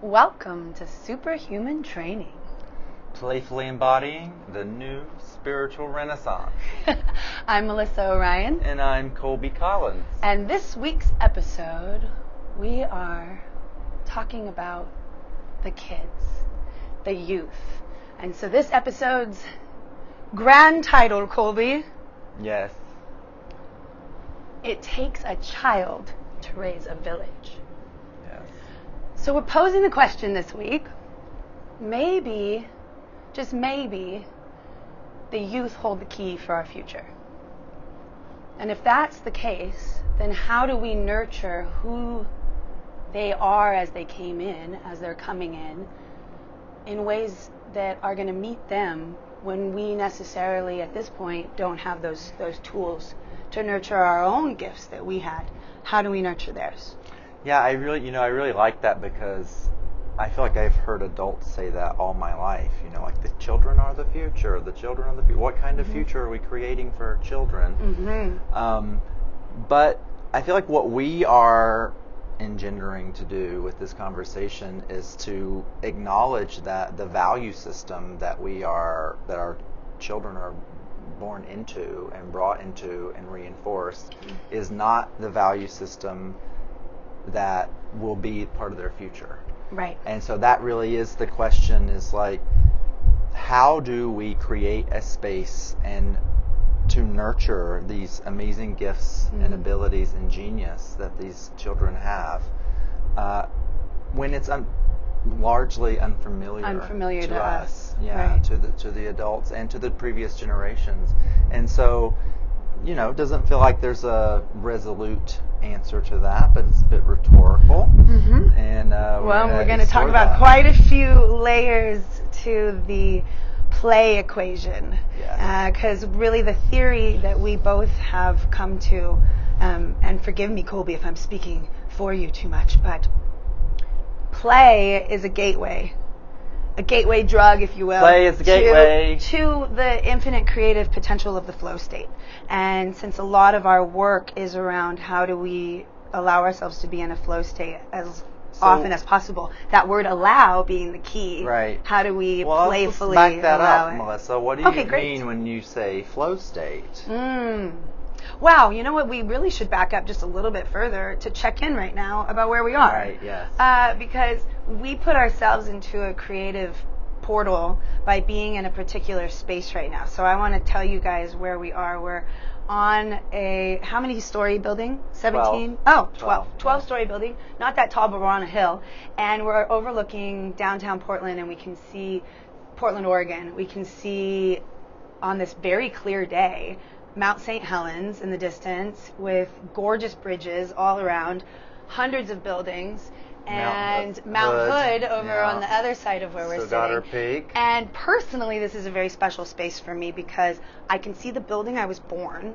Welcome to Superhuman Training. Playfully embodying the new spiritual renaissance. I'm Melissa Orion. And I'm Colby Collins. And this week's episode, we are talking about the kids, the youth. And so this episode's grand title, Colby. Yes. It takes a child to raise a village. Yes. So we're posing the question this week, maybe, just maybe, the youth hold the key for our future. And if that's the case, then how do we nurture who they are as they came in, as they're coming in ways that are going to meet them when we necessarily, at this point, don't have those tools to nurture our own gifts that we had? How do we nurture theirs? Yeah, I really like that because I feel like I've heard adults say that all my life. Like the children are the future. The children are the future. What kind of future are we creating for our children? But I feel like what we are engendering to do with this conversation is to acknowledge that the value system that our children are born into and brought into and reinforced is not the value system that will be part of their future. Right. And so that really is the question, is like, how do we create a space and to nurture these amazing gifts and abilities and genius that these children have when it's largely unfamiliar to us. Yeah, right. to the adults and to the previous generations. And so, it doesn't feel like there's a resolute answer to that, but it's a bit rhetorical. And we're going to talk about quite a few layers to the play equation. Because really the theory that we both have come to, and forgive me, Colby, if I'm speaking for you too much, but play is a gateway drug, if you will. Play is the gateway to the infinite creative potential of the flow state. And since a lot of our work is around how do we allow ourselves to be in a flow state as often as possible, that word "allow" being the key. Right. How do we playfully let's back that allow up, it? Melissa? What do you great. mean when you say flow state? Wow, you know what? We really should back up just a little bit further to check in right now about where we are. Right, yes. Because we put ourselves into a creative portal by being in a particular space right now. So I want to tell you guys where we are. We're on a, how many story building? 17? 12 story building. Not that tall, but we're on a hill. And we're overlooking downtown Portland, and we can see Portland, Oregon. We can see on this very clear day Mount St. Helens in the distance with gorgeous bridges all around, hundreds of buildings, and Mount Hood over on the other side of where we're sitting. Goddard Peak. And personally, this is a very special space for me because I can see the building I was born,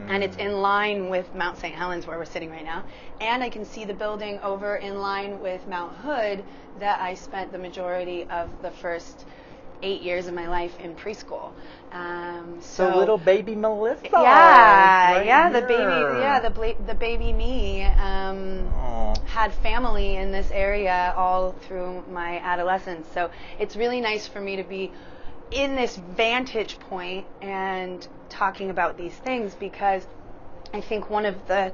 and it's in line with Mount St. Helens where we're sitting right now. And I can see the building over in line with Mount Hood that I spent the majority of the first 8 years of my life in preschool. So little baby Melissa. The baby me had family in this area all through my adolescence. So it's really nice for me to be in this vantage point and talking about these things, because I think one of the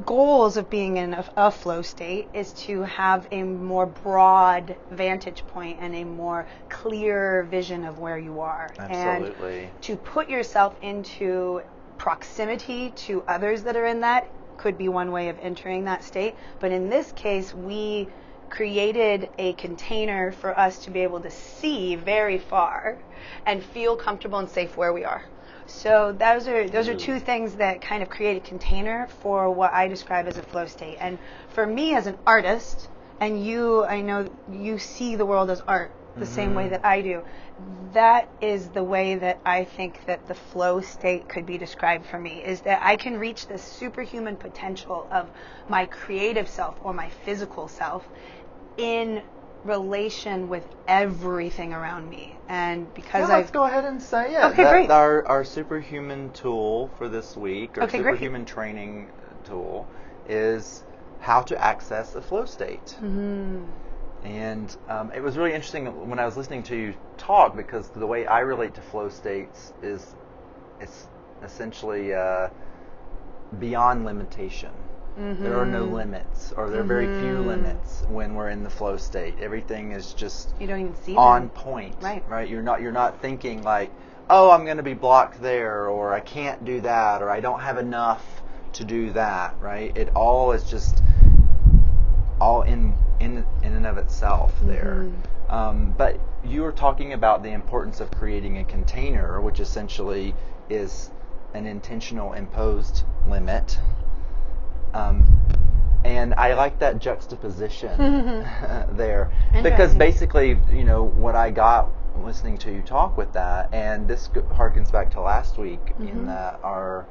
goals of being in a flow state is to have a more broad vantage point and a more clear vision of where you are. Absolutely. And to put yourself into proximity to others that are in that could be one way of entering that state. But in this case, we created a container for us to be able to see very far and feel comfortable and safe where we are. So those are two things that kind of create a container for what I describe as a flow state. And for me as an artist, and I know you see the world as art the same way that I do, that is the way that I think that the flow state could be described for me, is that I can reach this superhuman potential of my creative self or my physical self in relation with everything around me. And because let's go ahead and say it. Okay, great. Our superhuman tool for this week, or superhuman great. Training tool, is how to access a flow state. And it was really interesting when I was listening to you talk, because the way I relate to flow states is it's essentially beyond limitation. Mm-hmm. There are no limits, or there are very few limits when we're in the flow state. Everything is just you don't even see on them. point. Right. You're not thinking like, oh, I'm going to be blocked there, or I can't do that, or I don't have enough to do that. Right? It all is just all in and of itself there. But you were talking about the importance of creating a container, which essentially is an intentional imposed limit. And I like that juxtaposition there, because basically, what I got listening to you talk with that, and this harkens back to last week in that our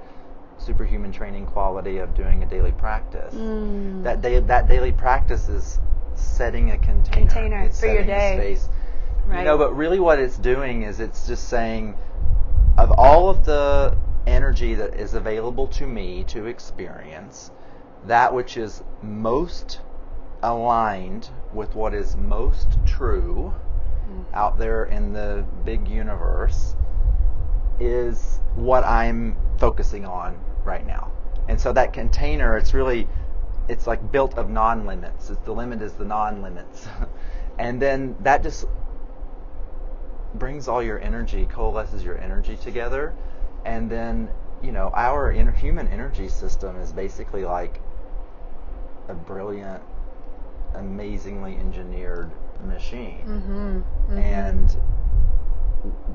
superhuman training quality of doing a daily practice. That daily practice is setting a container. It's for your day. A space. Right. But really what it's doing is it's just saying, of all of the energy that is available to me to experience, that which is most aligned with what is most true out there in the big universe is what I'm focusing on right now. And so that container, it's like built of non-limits. The limit is the non-limits. And then that just brings all your energy, coalesces your energy together. And then, our human energy system is basically like a brilliant, amazingly engineered machine. And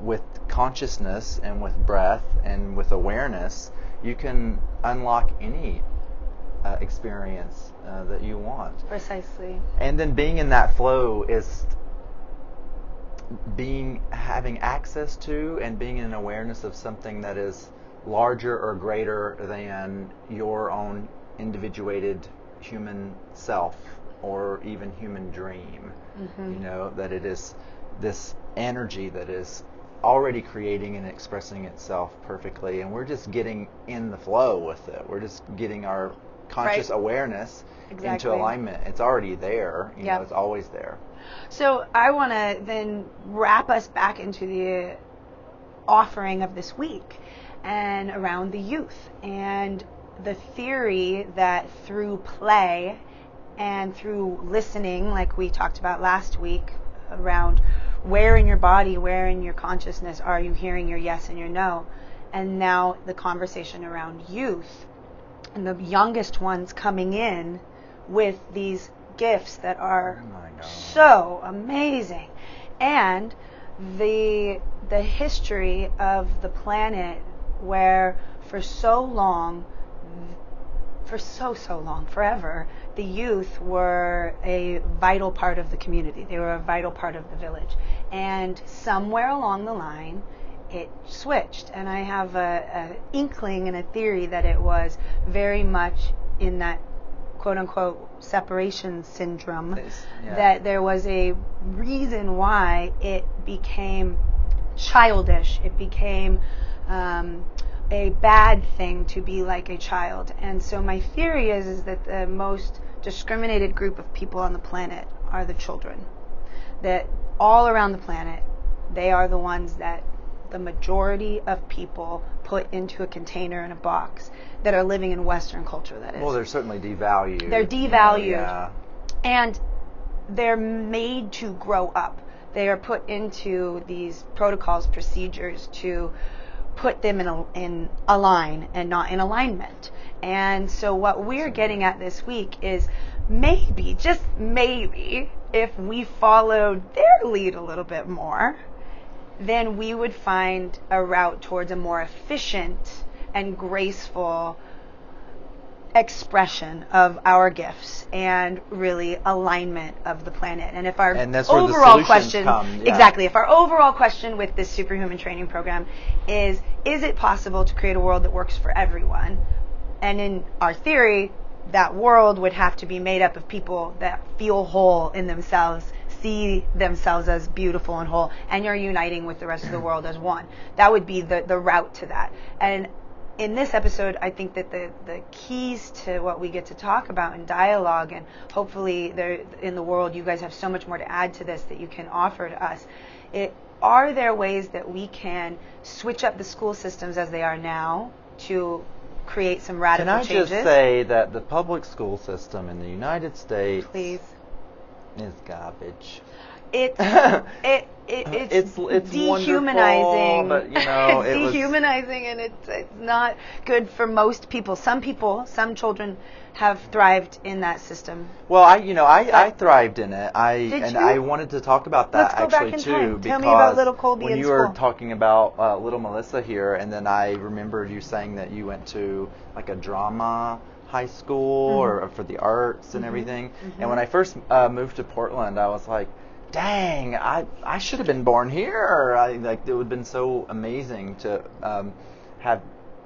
with consciousness and with breath and with awareness, you can unlock any experience that you want. Precisely. And then being in that flow is having access to and being in awareness of something that is larger or greater than your own individuated human self or even human dream. That it is this energy that is already creating and expressing itself perfectly, and we're just getting in the flow with it. We're just getting our conscious awareness into alignment. It's already there. It's always there. So I want to then wrap us back into the offering of this week and around the youth and the theory that through play and through listening, like we talked about last week, around where in your body, where in your consciousness are you hearing your yes and your no, and now the conversation around youth and the youngest ones coming in with these gifts that are so amazing, and the history of the planet where for so long, forever, the youth were a vital part of the community. They were a vital part of the village. And somewhere along the line, it switched. And I have a inkling and a theory that it was very much in that quote-unquote separation syndrome, that there was a reason why it became childish. It became a bad thing to be like a child. And so my theory is that the most discriminated group of people on the planet are the children. That all around the planet, they are the ones that the majority of people put into a container in a box that are living in Western culture, that is. Well, they're certainly devalued. They're devalued. And they're made to grow up. They are put into these protocols, procedures to put them in a line and not in alignment. And so what we're getting at this week is maybe, just maybe, if we followed their lead a little bit more, then we would find a route towards a more efficient and graceful expression of our gifts and really alignment of the planet. And if our overall question, if our overall question with this superhuman training program is it possible to create a world that works for everyone? And in our theory, that world would have to be made up of people that feel whole in themselves, see themselves as beautiful and whole, and you're uniting with the rest of the world as one. That would be the route to that. And in this episode, I think that the keys to what we get to talk about in dialogue, and hopefully there in the world, you guys have so much more to add to this that you can offer to us. Are there ways that we can switch up the school systems as they are now to create some radical changes? Can I just say that the public school system in the United States Please. is garbage. It's wonderful, dehumanizing. but it's dehumanizing, and it's not good for most people. Some children have thrived in that system. Well, I thrived in it. I wanted to talk about that Let's go actually back in too, time. because Tell me about little Colby when in you school. were talking about little Melissa here, and then I remembered you saying that you went to like a drama high school or for the arts and everything. And when I first moved to Portland, I was like, dang, I should have been born here. It would have been so amazing to have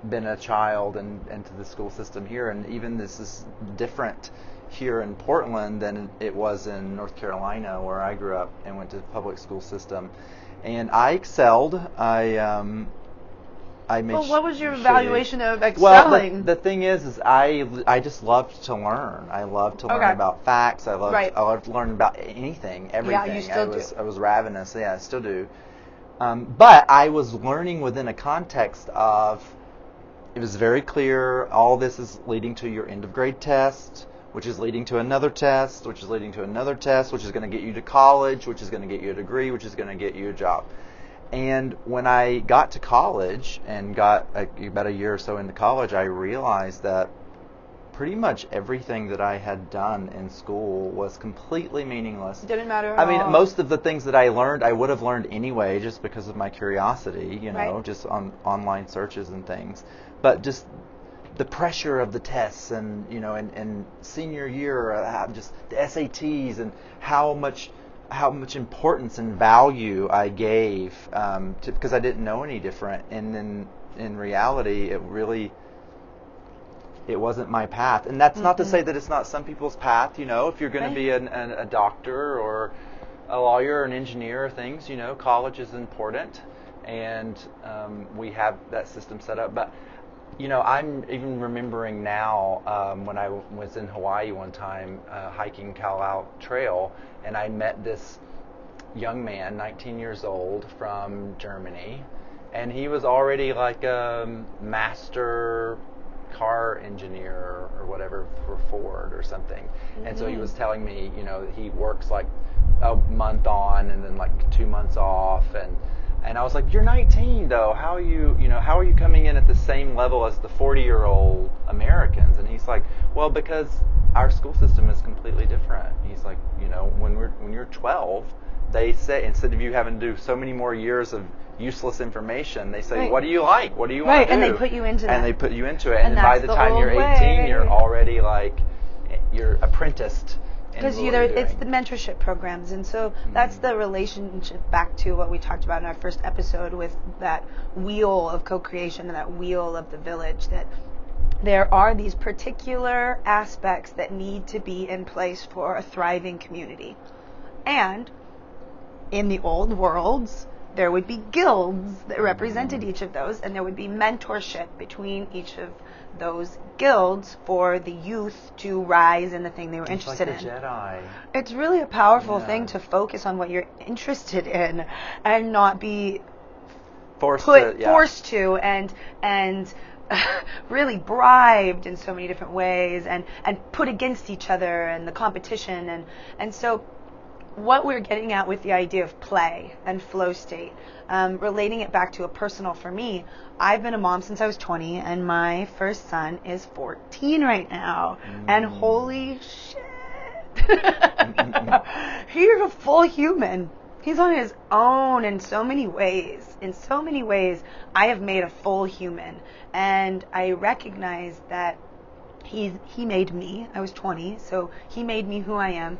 been a child and to the school system here. And even this is different here in Portland than it was in North Carolina, where I grew up and went to the public school system. And I excelled. I made. Well, what was your sure evaluation of excelling? Well, the thing is I just loved to learn. I loved to learn about facts. I loved to learn about anything, everything. Yeah, you still do. I was ravenous. Yeah, I still do. But I was learning within a context of, it was very clear, all this is leading to your end of grade test, which is leading to another test, which is leading to another test, which is going to get you to college, which is going to get you a degree, which is going to get you a job. And when I got to college and got about a year or so into college, I realized that pretty much everything that I had done in school was completely meaningless. Didn't matter at I mean, all. most of the things that I learned, I would have learned anyway, just because of my curiosity, just on online searches and things. But just the pressure of the tests and, and senior year, just the SATs and how much importance and value I gave because I didn't know any different. And then in reality, it wasn't my path. And that's not to say that it's not some people's path. If you're going to be a doctor or a lawyer or an engineer or things, college is important. And we have that system set up. But I'm even remembering now when I was in Hawaii one time hiking Kalalau Trail, and I met this young man, 19 years old, from Germany, and he was already like a master car engineer or whatever for Ford or something. And so he was telling me, he works like a month on and then like 2 months off, and I was like, you're 19 though. How are you coming in at the same level as the 40-year-old Americans? And he's like, well, because our school system is completely different. He's like, when you're 12, they say, instead of you having to do so many more years of useless information, they say, what do you like? What do you want to do? And they put you into that. And they put you into it. And then by the time you're 18, way. you're already you're apprenticed. Because it's the mentorship programs, and so that's the relationship back to what we talked about in our first episode with that wheel of co-creation and that wheel of the village, that there are these particular aspects that need to be in place for a thriving community. And in the old worlds, there would be guilds that represented each of those, and there would be mentorship between each of those guilds for the youth to rise in the thing they were interested in. Jedi. It's really a powerful thing to focus on what you're interested in and not be forced to and really bribed in so many different ways and put against each other and the competition and so what we're getting at with the idea of play and flow state, relating it back to a personal for me, I've been a mom since I was 20, and my first son is 14 right now. And holy shit, he's a full human. He's on his own in so many ways. In so many ways, I have made a full human. And I recognize that he made me. I was 20, so he made me who I am.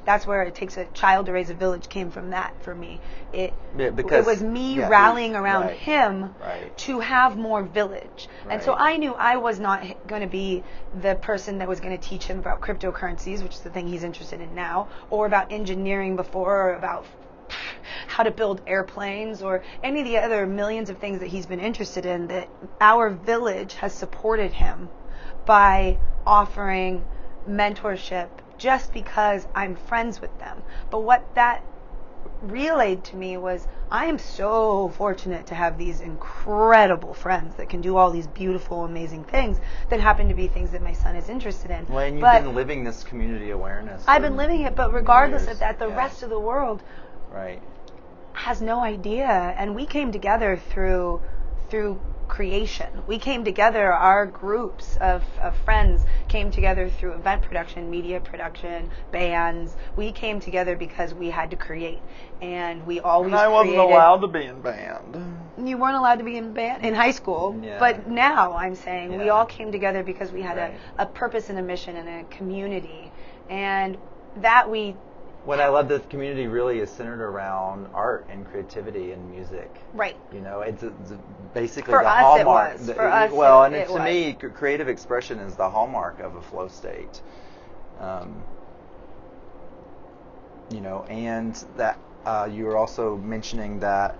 That's where it takes a child to raise a village came from that for me. It was me rallying around him to have more village. And so I knew I was not going to be the person that was going to teach him about cryptocurrencies, which is the thing he's interested in now, or about engineering before, or about how to build airplanes or any of the other millions of things that he's been interested in, that our village has supported him by offering mentorship just because I'm friends with them. But what that relayed to me was, I am so fortunate to have these incredible friends that can do all these beautiful, amazing things that happen to be things that my son is interested in. Well, and you've been living this community awareness. I've been living it, but regardless years. of that, the rest of the world right. has no idea. And we came together through creation. We came together, our groups of friends came together through event production, media production, bands. We came together because we had to create. And we always I wasn't allowed to be in band. You weren't allowed to be in band in high school. Yeah. But now I'm saying we all came together because we had right. a purpose and a mission and a community. And that we... What I love, the community really is centered around art and creativity and music. Right. You know, it's basically for the us hallmark. It was. For us, well, it to was. me, creative expression is the hallmark of a flow state. You know, and that you were also mentioning that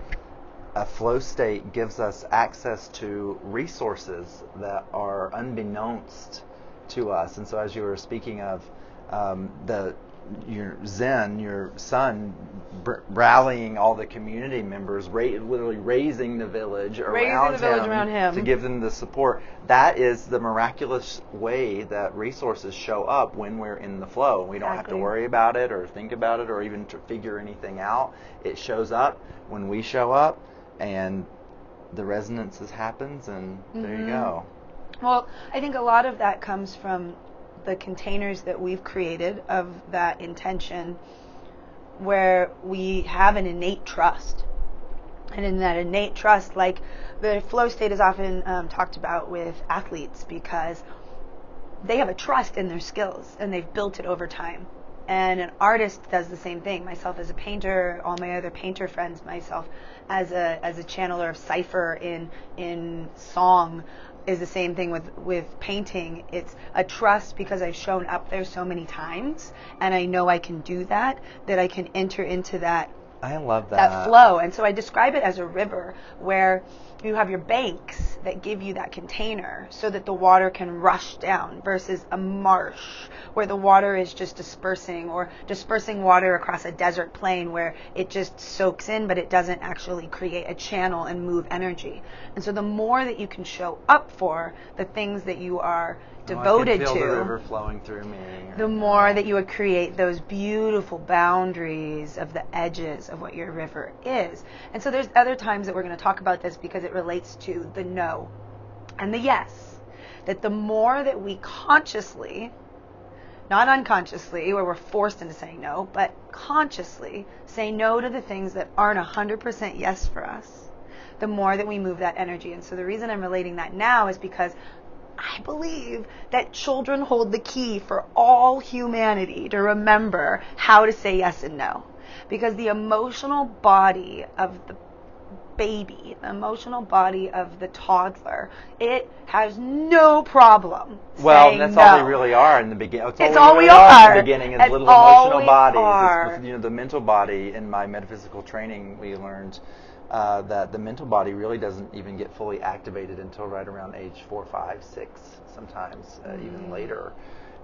a flow state gives us access to resources that are unbeknownst to us. And so, as you were speaking of your Zen, your son, rallying all the community members, literally raising the village around him to give them the support. That is the miraculous way that resources show up when we're in the flow. We don't have to worry about it or think about it or even to figure anything out. It shows up when we show up, and the resonances happens, and there you go. Well, I think a lot of that comes from the containers that we've created of that intention, where we have an innate trust. And in that innate trust, like the flow state is often talked about with athletes, because they have a trust in their skills and they've built it over time. And an artist does the same thing. Myself as a painter, all my other painter friends, myself as a channeler of cipher in song, is the same thing with painting. It's a trust because I've shown up there so many times and I know I can do that I can enter into that. I love that flow. And so I describe it as a river where you have your banks that give you that container so that the water can rush down, versus a marsh where the water is just dispersing water across a desert plain where it just soaks in, but it doesn't actually create a channel and move energy. And so the more that you can show up for the things that you are devoted I can feel to, the river flowing through me. the more that you would create those beautiful boundaries of the edges of what your river is. And so there's other times that we're going to talk about this because it relates to the no and the yes. That the more that we consciously, not unconsciously, where we're forced into saying no, but consciously say no to the things that aren't 100% yes for us, the more that we move that energy. And so the reason I'm relating that now is because I believe that children hold the key for all humanity to remember how to say yes and no. Because the emotional body of the baby, the emotional body of the toddler, it has no problem saying that's no. all they really are in the beginning. It's all we are. In the beginning is It's little all emotional we bodies. are. It's, the mental body. In my metaphysical training, we learned that the mental body really doesn't even get fully activated until right around age 4, 5, 6, sometimes even later,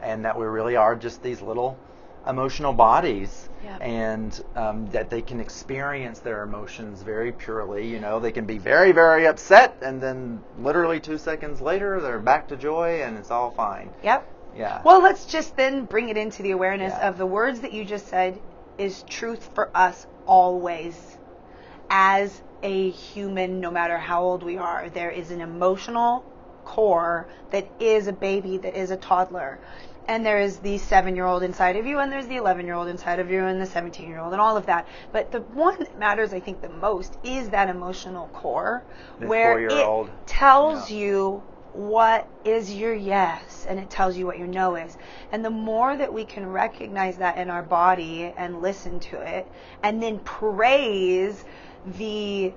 and that we really are just these little emotional bodies, and that they can experience their emotions very purely. You know, they can be very, very upset, and then literally 2 seconds later, they're back to joy, and it's all fine. Yep. Yeah. Well, let's just then bring it into the awareness of the words that you just said is truth for us always. As a human, no matter how old we are, there is an emotional core that is a baby, that is a toddler. And there is the 7-year-old inside of you, and there's the 11-year-old inside of you, and the 17-year-old, and all of that. But the one that matters, I think, the most is that emotional core, where it tells you what is your yes, and it tells you what your no is. And the more that we can recognize that in our body and listen to it, and then praise the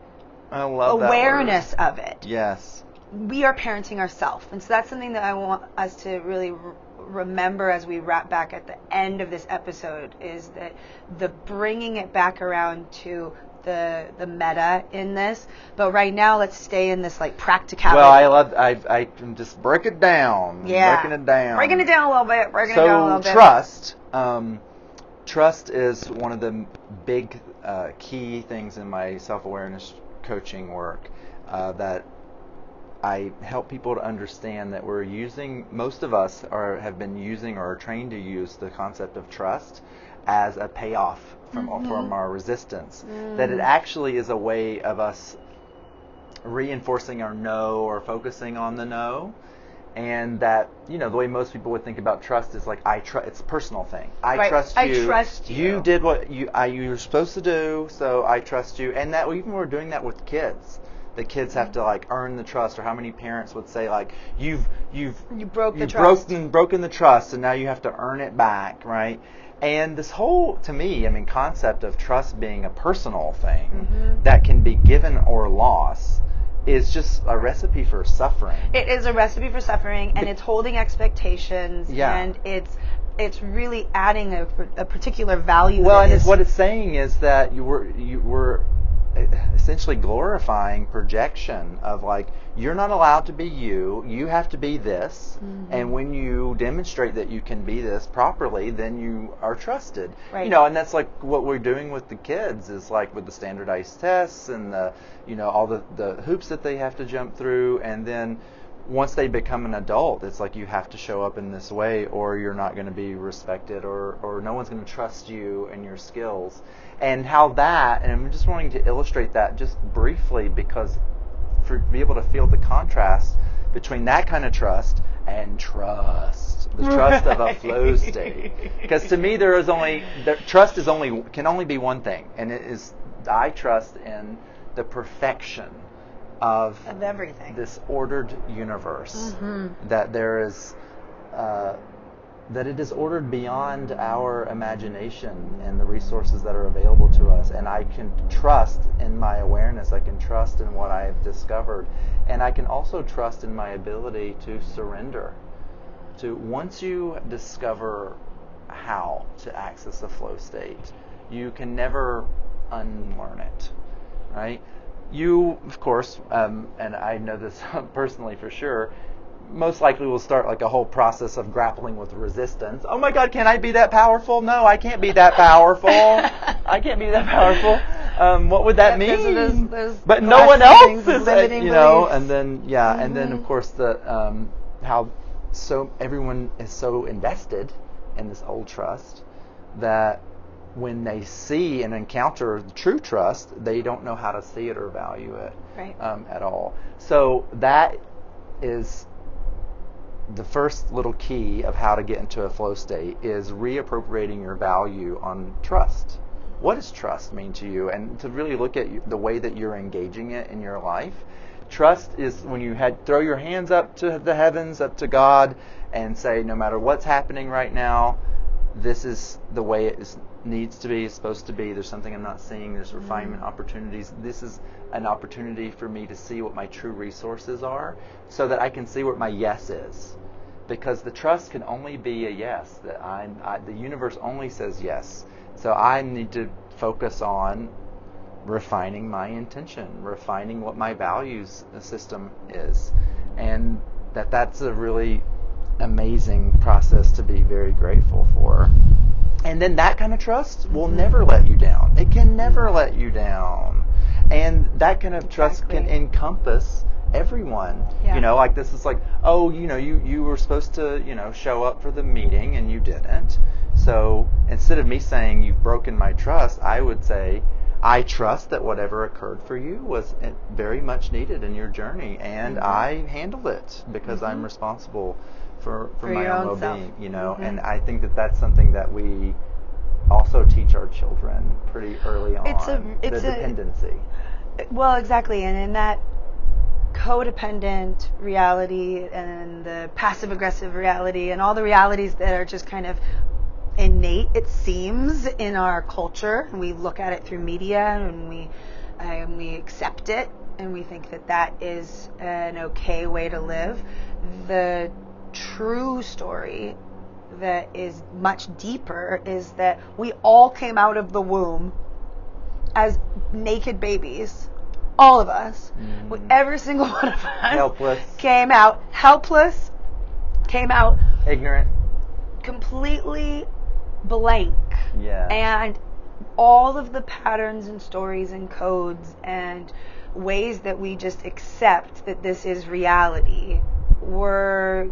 awareness of it. Yes. We are parenting ourselves. And so that's something that I want us to really remember as we wrap back at the end of this episode, is that the bringing it back around to the meta in this, but right now let's stay in this like practicality. Well, I can just break it down. Yeah. Breaking it down. Breaking it down a little bit. Trust is one of the big key things in my self-awareness coaching work that I help people to understand that we're using, most of us have been using or are trained to use the concept of trust as a payoff from our resistance. That it actually is a way of us reinforcing our no or focusing on the no. And that, the way most people would think about trust is like, it's a personal thing. I trust you. I trust you. You did what you were supposed to do, so I trust you. And that even we're doing that with kids. The kids have to like earn the trust, or how many parents would say like, you've broken the trust, and now you have to earn it back, right? And this whole, to me, concept of trust being a personal thing that can be given or lost is just a recipe for suffering. It is a recipe for suffering, and it's holding expectations, and it's really adding a particular value. Well, and what it's saying is that you were essentially glorifying projection of like, you're not allowed to be you have to be this, and when you demonstrate that you can be this properly, then you are trusted. Right. And that's like what we're doing with the kids is like with the standardized tests and the all the hoops that they have to jump through, and then once they become an adult, it's like you have to show up in this way or you're not going to be respected, or no one's going to trust you and your skills. And how that, and I'm just wanting to illustrate that just briefly, because to be able to feel the contrast between that kind of trust and the trust of a flow state. Because to me, trust can only be one thing, and it is I trust in the perfection of everything, this ordered universe, that there is. That it is ordered beyond our imagination and the resources that are available to us. And I can trust in my awareness, I can trust in what I have discovered, and I can also trust in my ability to surrender. Once you discover how to access a flow state, you can never unlearn it, right? You, of course, and I know this personally for sure, most likely will start like a whole process of grappling with resistance. Oh my God, can I be that powerful? No, I can't be that powerful. I can't be that powerful. What would that mean? But no one else is, and then and then of course the how everyone is so invested in this old trust that when they see and encounter the true trust, they don't know how to see it or value it at all. So that is the first little key of how to get into a flow state, is reappropriating your value on trust. What does trust mean to you? And to really look at the way that you're engaging it in your life. Trust is when you throw your hands up to the heavens, up to God, and say, no matter what's happening right now, this is the way it needs to be, it's supposed to be. There's something I'm not seeing. There's refinement opportunities. This is an opportunity for me to see what my true resources are so that I can see what my yes is. Because the trust can only be a yes. That the universe only says yes. So I need to focus on refining my intention, refining what my values system is. And that's a really amazing process to be very grateful for. And then that kind of trust will never let you down. It can never let you down. And that kind of trust can encompass everyone. Like this is like, you were supposed to, show up for the meeting and you didn't. So instead of me saying you've broken my trust, I would say, I trust that whatever occurred for you was very much needed in your journey, and I handled it because I'm responsible for my own well-being, and I think that that's something that we also teach our children pretty early on. It's the dependency. Well, exactly, and in that codependent reality and the passive-aggressive reality and all the realities that are just kind of innate, it seems, in our culture. We look at it through media and we accept it and we think that is an okay way to live. The true story that is much deeper is that we all came out of the womb as naked babies, all of us, every single one of us, helpless, came out helpless, came out ignorant, completely blank. Yeah. And all of the patterns and stories and codes and ways that we just accept that this is reality were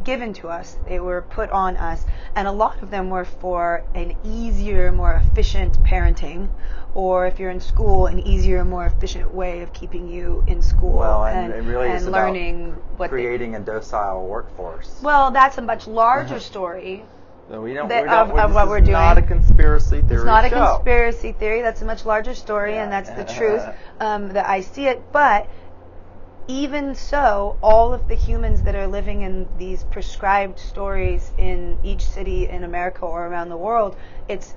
given to us. They were put on us, and a lot of them were for an easier, more efficient parenting, or if you're in school, an easier, more efficient way of keeping you in school. Well, and it really is learning about creating a docile workforce. Well, that's a much larger story. So we of what we're doing. It's not a conspiracy theory. It's not a conspiracy theory. That's a much larger story, and that's the truth that I see it. But even so, all of the humans that are living in these prescribed stories in each city in America or around the world, it's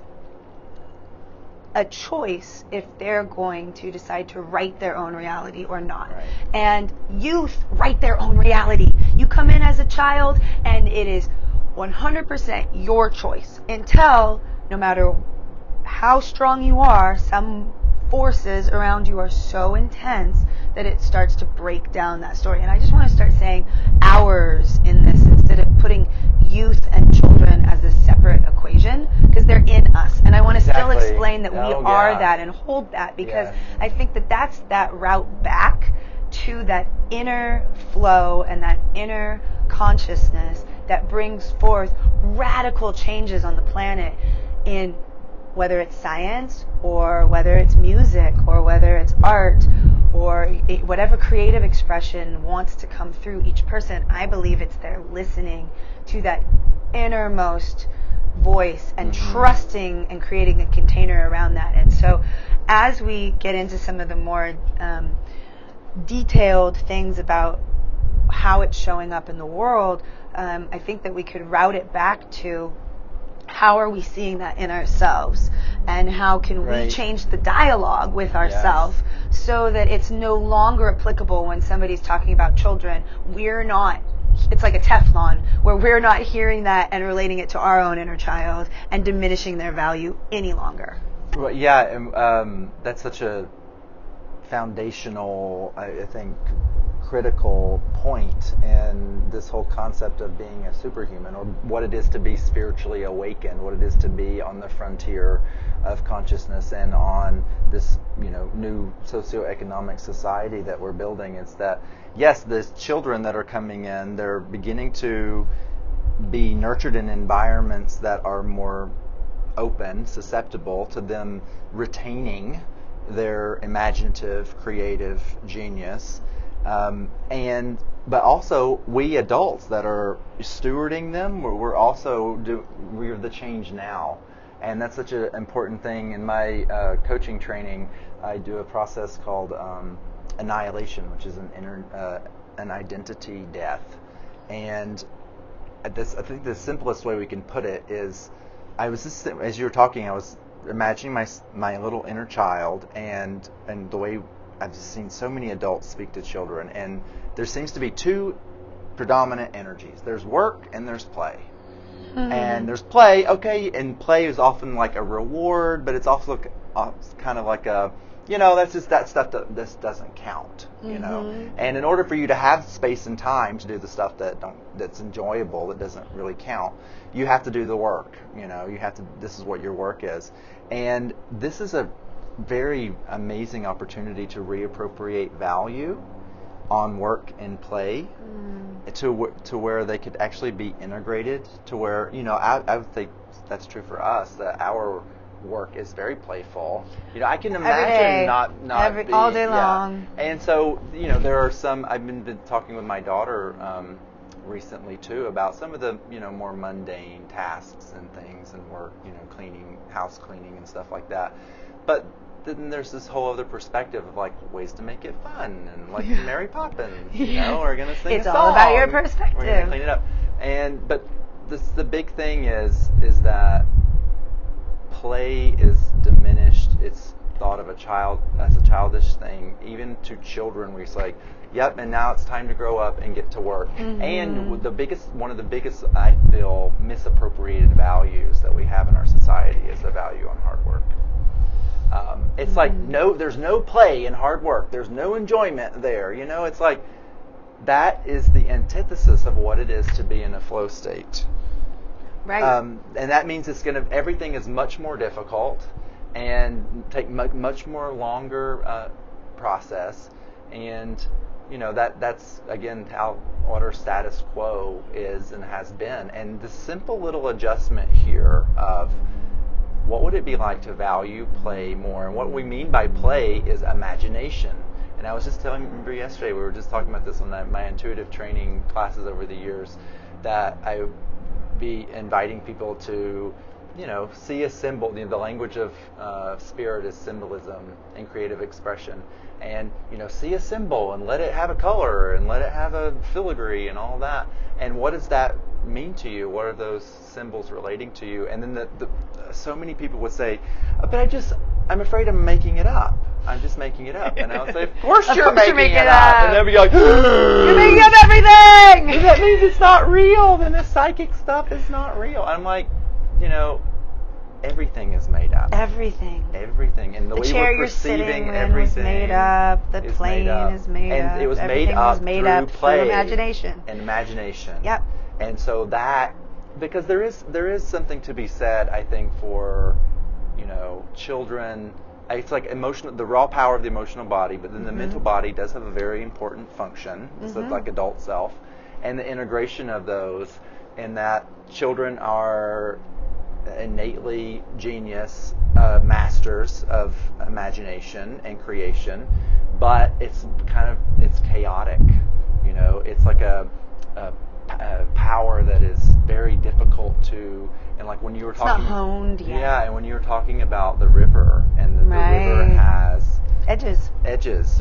a choice if they're going to decide to write their own reality or not. Right. And youth write their own reality. You come in as a child, and it is 100% your choice until, no matter how strong you are, some forces around you are so intense that it starts to break down that story. And I just want to start saying ours in this instead of putting youth and children as a separate equation, because they're in us. And I want to still explain that we are that and hold that, because I think that that's that route back to that inner flow and that inner consciousness that brings forth radical changes on the planet, in whether it's science or whether it's music or whether it's art or whatever creative expression wants to come through each person. I believe it's their listening to that innermost voice and trusting and creating a container around that. And so as we get into some of the more detailed things about how it's showing up in the world, I think that we could route it back to how are we seeing that in ourselves, and how can we change the dialogue with ourselves so that it's no longer applicable when somebody's talking about children. It's like a Teflon, where we're not hearing that and relating it to our own inner child and diminishing their value any longer. Well, that's such a foundational, I think, critical point in this whole concept of being a superhuman, or what it is to be spiritually awakened, what it is to be on the frontier of consciousness and on this, new socioeconomic society that we're building. It's that, yes, the children that are coming in, they're beginning to be nurtured in environments that are more open, susceptible to them retaining their imaginative, creative genius. But also we adults that are stewarding them, we're the change now. And that's such an important thing. In my coaching training, I do a process called annihilation, which is an identity death. And I think the simplest way we can put it is, as you were talking, I was imagining my little inner child, and the way I've just seen so many adults speak to children, and there seems to be two predominant energies. There's work and there's play. And there's play, and play is often like a reward, but it's also kind of like a, that's just that stuff that this doesn't count, And in order for you to have space and time to do the stuff that's enjoyable, that doesn't really count, you have to do the work, this is what your work is. And this is a very amazing opportunity to reappropriate value on work and play to where they could actually be integrated, to where, I would think that's true for us, that our work is very playful. I can imagine not all day long. And so, there are some, I've been talking with my daughter recently too about some of the, more mundane tasks and things and work, cleaning, house cleaning and stuff like that. But then there's this whole other perspective of like ways to make it fun, and like Mary Poppins, we're gonna sing it's a song. all about your perspective. We're gonna clean it up, but the big thing is that play is diminished. It's thought of a child as a childish thing, even to children, where it's like, yep, and now it's time to grow up and get to work. And one of the biggest, I feel, misappropriated values that we have in our society is the value on hard work. It's like there's no play in hard work. There's no enjoyment there. It's like that is the antithesis of what it is to be in a flow state. Right. And that means everything is much more difficult and take much more longer process. And that's again what our status quo is and has been. And the simple little adjustment here of what would it be like to value play more? And what we mean by play is imagination. And I was just remember yesterday, we were just talking about this on my intuitive training classes over the years, that I would be inviting people to, see a symbol. The language of spirit is symbolism and creative expression. And, see a symbol and let it have a color and let it have a filigree and all that. And what does that mean to you? What are those symbols relating to you? And then so many people would say, but I'm afraid I'm making it up. I'm just making it up. And I would say, of course you're making it up. And they'd be like, you're making up everything! That means it's not real. Then the psychic stuff is not real. I'm like, everything is made up. Everything. And the way chair we're perceiving you're everything was made up. The plane is made up. And it was Everything made up through play. Through imagination. And imagination. Yep. And so because there is something to be said, I think, for, children. It's like the raw power of the emotional body, but then the mental body does have a very important function. It's like adult self. And the integration of those, and that children are innately genius masters of imagination and creation, but it's chaotic. It's like a power that is very difficult to, and like when you were talking, it's not honed yet. Yeah, and when you were talking about the river, and the river has edges,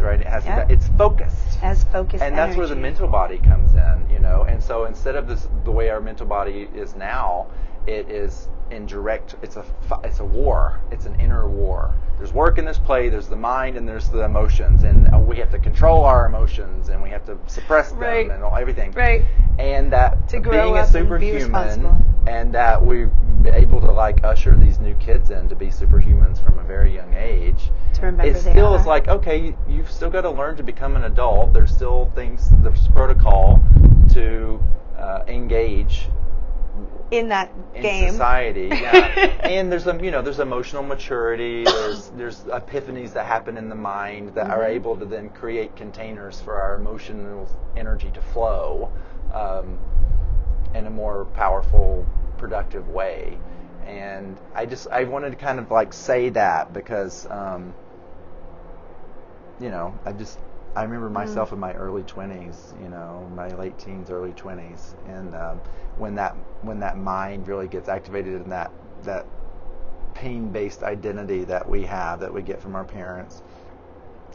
right? It has it's focused. Has focused and that's energy. where the mental body comes in, And so instead of the way our mental body is now, it is in direct. It's a war. It's an inner war. There's work and there's play. There's the mind and there's the emotions, and we have to control our emotions and we have to suppress them and everything. Right. And that to grow being up a superhuman, and be responsible. And that we're able to usher these new kids in to be superhumans from a very young age. To remember it still is like, okay, you've still got to learn to become an adult. There's still there's protocol to engage in that in game. Society, yeah. And there's there's emotional maturity. There's epiphanies that happen in the mind that are able to then create containers for our emotional energy to flow in a more powerful, productive way. And I wanted to kind of say that because I remember myself in my early 20s, my late teens, early 20s, and when that mind really gets activated in that pain-based identity that we get from our parents,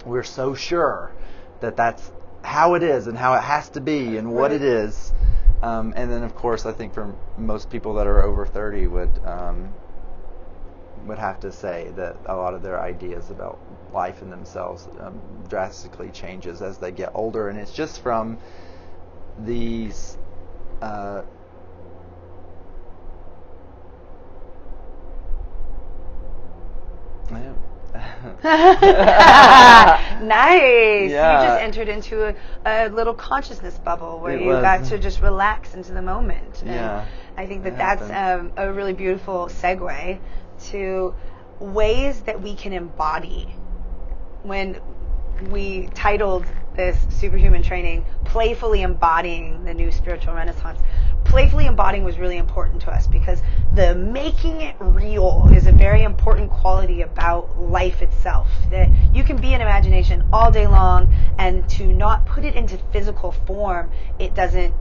we're so sure that that's how it is and how it has to be and what it is. And then, of course, I think for most people that are over 30 would have to say that a lot of their ideas about life and themselves drastically changes as they get older, and it's just from these Nice. Yeah. You just entered into a little consciousness bubble where you got to just relax into the moment. Yeah. And I think that's a really beautiful segue to ways that we can embody. When we titled this superhuman training, Playfully Embodying the New Spiritual Renaissance, playfully embodying was really important to us because the making it real is a very important quality about life itself. That you can be in imagination all day long, and to not put it into physical form, it doesn't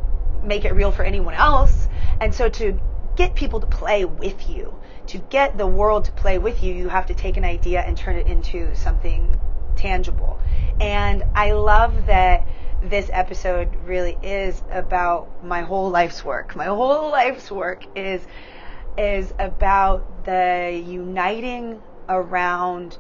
make it real for anyone else. And so to get people to play with you, to get the world to play with you, you have to take an idea and turn it into something tangible. And I love that this episode really is about my whole life's work. My whole life's work is about the uniting around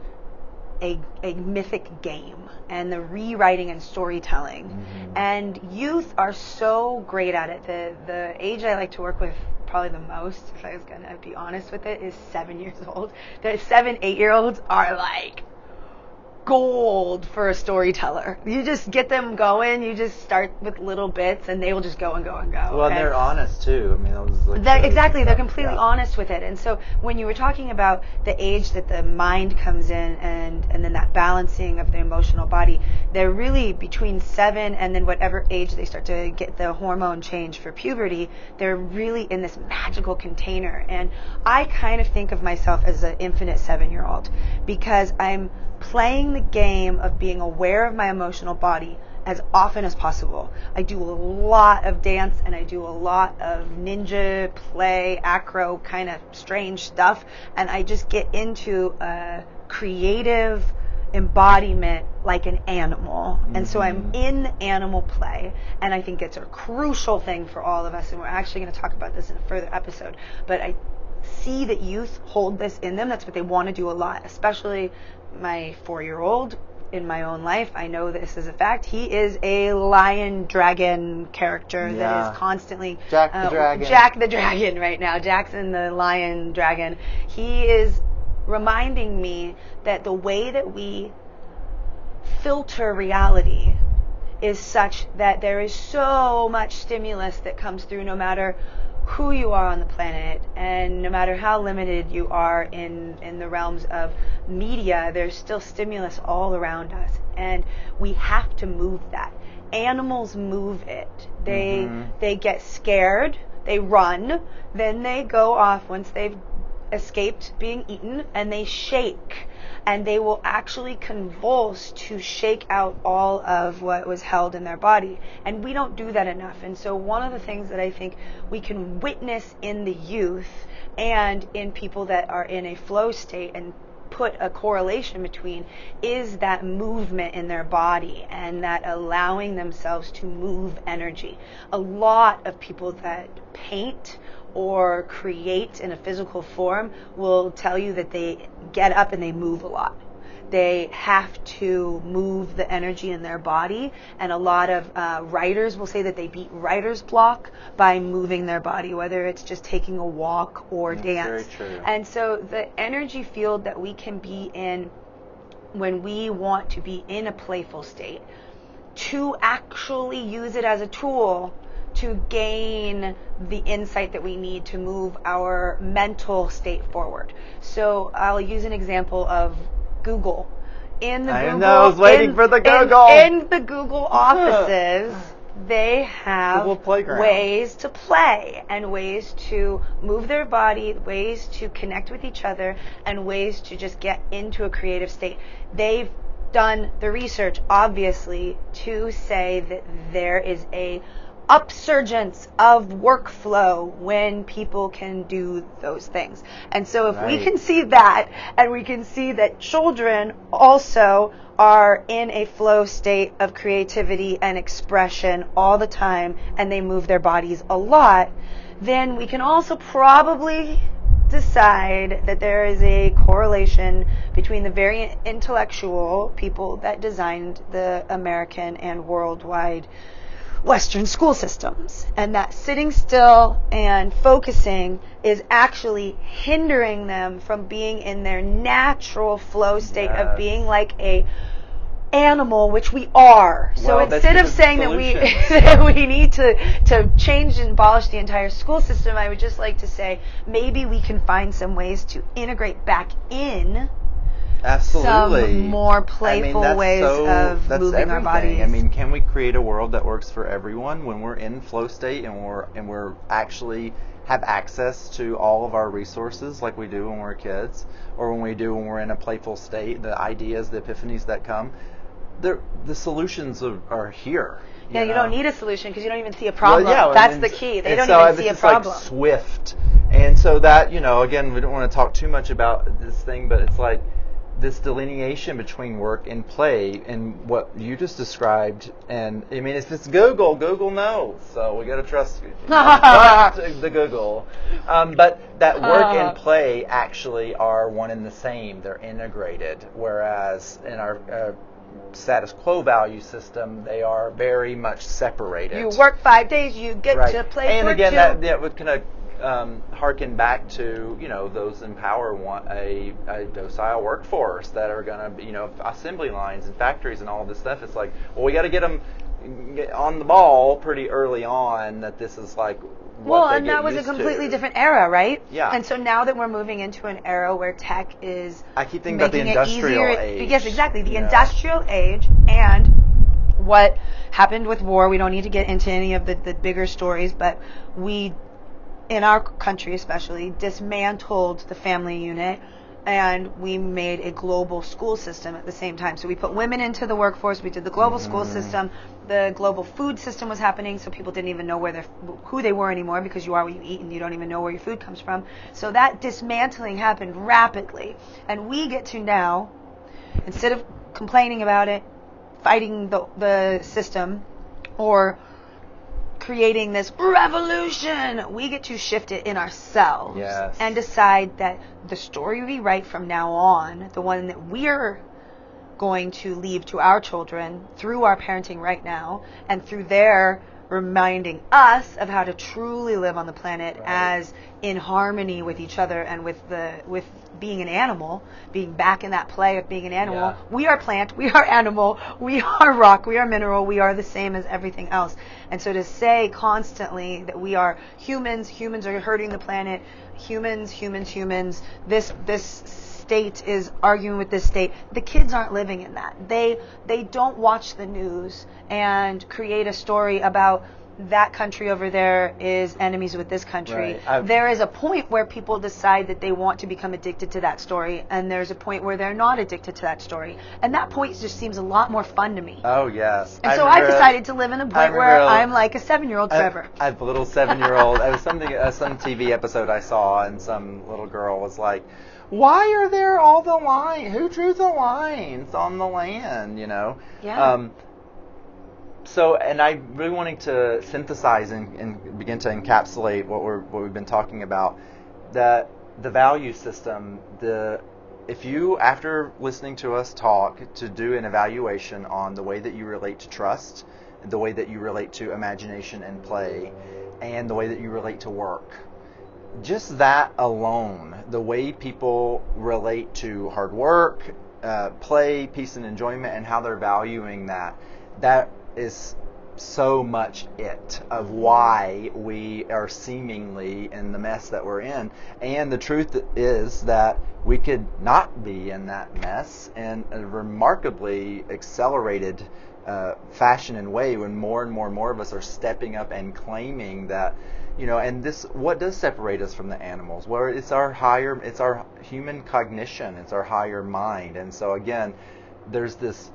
a mythic game and the rewriting and storytelling. Mm-hmm. And youth are so great at it. The age I like to work with probably the most, if I was going to be honest with it, is 7 years old. The 7-8-year-olds are like gold for a storyteller. You just get them going. You just start with little bits, and they will just go and go and go. Well, and they're honest too. I mean, those exactly. They're completely honest with it. And so when you were talking about the age that the mind comes in, and then that balancing of the emotional body, they're really between 7 and then whatever age they start to get the hormone change for puberty. They're really in this magical container. And I kind of think of myself as an infinite 7-year-old, because I'm playing the game of being aware of my emotional body as often as possible. I do a lot of dance, and I do a lot of ninja play, acro kind of strange stuff, and I just get into a creative embodiment like an animal. And so I'm in animal play, and I think it's a crucial thing for all of us, and we're actually going to talk about this in a further episode. But I see that youth hold this in them. That's what they want to do a lot, especially my 4-year-old. In my own life, I know this is a fact. He is a lion dragon character that is constantly Jack the Dragon. Jack the Dragon right now. Jackson the lion dragon. He is reminding me that the way that we filter reality is such that there is so much stimulus that comes through, no matter who you are on the planet, and no matter how limited you are in the realms of media, there's still stimulus all around us, and we have to move that. Animals move it. They get scared, they run, then they go off once they've escaped being eaten, and they shake, and they will actually convulse to shake out all of what was held in their body. And we don't do that enough. And so one of the things that I think we can witness in the youth and in people that are in a flow state and put a correlation between is that movement in their body and that allowing themselves to move energy. A lot of people that paint or create in a physical form will tell you that they get up and they move a lot. They have to move the energy in their body, and a lot of writers will say that they beat writer's block by moving their body, whether it's just taking a walk or dance. Very true. And so the energy field that we can be in when we want to be in a playful state, to actually use it as a tool to gain the insight that we need to move our mental state forward. So I'll use an example of Google. I was waiting for the Google. In the Google offices, they have ways to play and ways to move their body, ways to connect with each other, and ways to just get into a creative state. They've done the research, obviously, to say that there is a upsurgence of workflow when people can do those things. And so if we can see that, and we can see that children also are in a flow state of creativity and expression all the time, and they move their bodies a lot, then we can also probably decide that there is a correlation between the very intellectual people that designed the American and worldwide Western school systems, and that sitting still and focusing is actually hindering them from being in their natural flow state of being like a animal, which we are. So instead of saying that we need to change and abolish the entire school system, I would just like to say maybe we can find some ways to integrate back in some more playful ways of moving our bodies. I mean, can we create a world that works for everyone when we're in flow state and we're actually have access to all of our resources like we do when we're kids, or when we're in a playful state? The ideas, the epiphanies that come, the solutions are here. You don't need a solution because you don't even see a problem. That's the key. They don't even see a problem. Like swift. And so that, again, we don't want to talk too much about this thing, but it's like this delineation between work and play and what you just described. And I mean, if it's Google knows, so we got to trust the Google. But that work and play actually are one and the same. They're integrated, whereas in our status quo value system, they are very much separated. You work 5 days, you get to play and for again, two. that would kind of harken back to, those in power want a docile workforce that are going to, assembly lines and factories and all of this stuff. It's like, well, we got to get them on the ball pretty early on that this is like what they and get that was a used completely to. different era, right? Yeah. And so now that we're moving into an era where tech is I keep thinking about the making it industrial easier, age. yes, exactly, the industrial age, and what happened with war. We don't need to get into any of the bigger stories, but we, in our country especially, dismantled the family unit, and we made a global school system at the same time. So we put women into the workforce. We did the global school system. The global food system was happening, so people didn't even know who they were anymore, because you are what you eat, and you don't even know where your food comes from. So that dismantling happened rapidly, and we get to now, instead of complaining about it, fighting the system, or creating this revolution, we get to shift it in ourselves. Yes. And decide that the story we write from now on, the one that we're going to leave to our children through our parenting right now, and through their reminding us of how to truly live on the planet as in harmony with each other and with being an animal, being back in that play of being an animal. Yeah. We are plant, we are animal, we are rock, we are mineral, we are the same as everything else. And so to say constantly that we are humans are hurting the planet, humans, this state is arguing with this state. The kids aren't living in that. They don't watch the news and create a story about that country over there is enemies with this country. Right. There is a point where people decide that they want to become addicted to that story, and there's a point where they're not addicted to that story. And that point just seems a lot more fun to me. Oh, yes. And so I've decided to live in a point where I'm like a 7-year-old Trevor. I have a little 7-year-old. It was some TV episode I saw, and some little girl was like, why are there all the lines? Who drew the lines on the land, Yeah. So, and I really wanting to synthesize and begin to encapsulate what we've been talking about, that the value system, if you, after listening to us talk, to do an evaluation on the way that you relate to trust, the way that you relate to imagination and play, and the way that you relate to work, just that alone, the way people relate to hard work, play, peace and enjoyment, and how they're valuing that is so much of why we are seemingly in the mess that we're in. And the truth is that we could not be in that mess in a remarkably accelerated fashion and way, when more and more of us are stepping up and claiming that, and this, what does separate us from the animals? Well, it's our human cognition, it's our higher mind. And so again, there's this